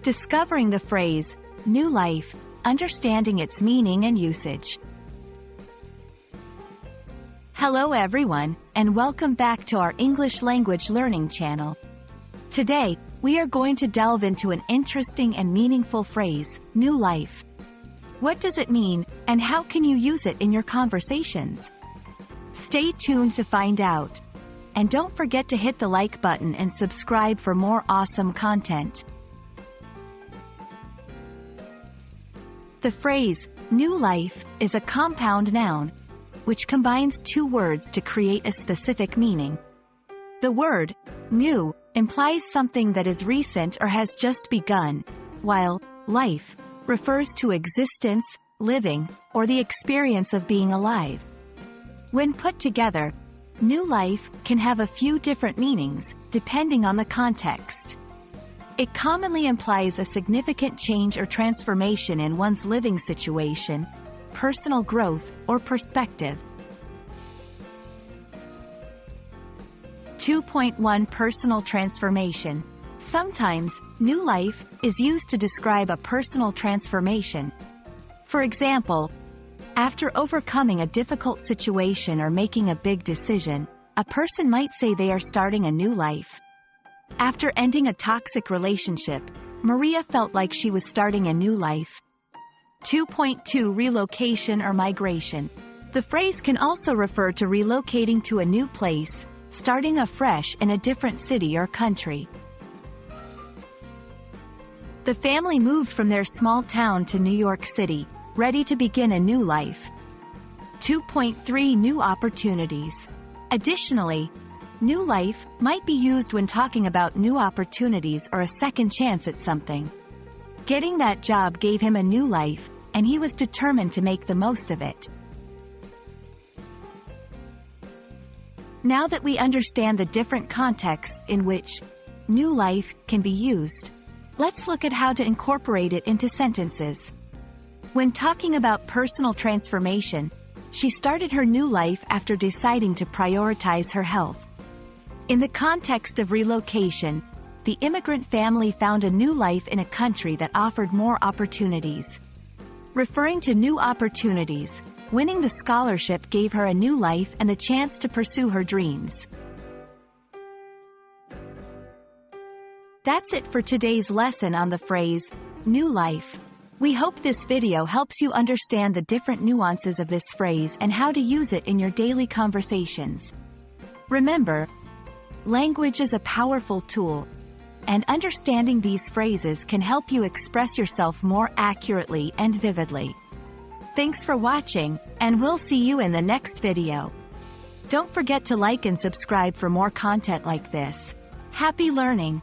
discovering the phrase, new life, understanding its meaning and usage. Hello everyone, and welcome back to our English language learning channel. Today, we are going to delve into an interesting and meaningful phrase, new life. What does it mean, and how can you use it in your conversations? Stay tuned to find out. And don't forget to hit the like button and subscribe for more awesome content. The phrase, new life, is a compound noun, which combines two words to create a specific meaning. The word, new, implies something that is recent or has just begun, while life refers to existence, living, or the experience of being alive. When put together, new life can have a few different meanings, depending on the context. It commonly implies a significant change or transformation in one's living situation, personal growth, or perspective. 2.1 Personal transformation. Sometimes, new life is used to describe a personal transformation. For example, after overcoming a difficult situation or making a big decision, a person might say they are starting a new life. After ending a toxic relationship, Maria felt like she was starting a new life. 2.2 Relocation or migration. The phrase can also refer to relocating to a new place, starting afresh in a different city or country. The family moved from their small town to New York City, ready to begin a new life. 2.3 New opportunities. Additionally, new life might be used when talking about new opportunities or a second chance at something. Getting that job gave him a new life, and he was determined to make the most of it. Now that we understand the different contexts in which new life can be used, let's look at how to incorporate it into sentences. When talking about personal transformation, she started her new life after deciding to prioritize her health. In the context of relocation, the immigrant family found a new life in a country that offered more opportunities. Referring to new opportunities, winning the scholarship gave her a new life and the chance to pursue her dreams. That's it for today's lesson on the phrase, new life. We hope this video helps you understand the different nuances of this phrase and how to use it in your daily conversations. Remember, language is a powerful tool, and understanding these phrases can help you express yourself more accurately and vividly. Thanks for watching, and we'll see you in the next video. Don't forget to like and subscribe for more content like this. Happy learning!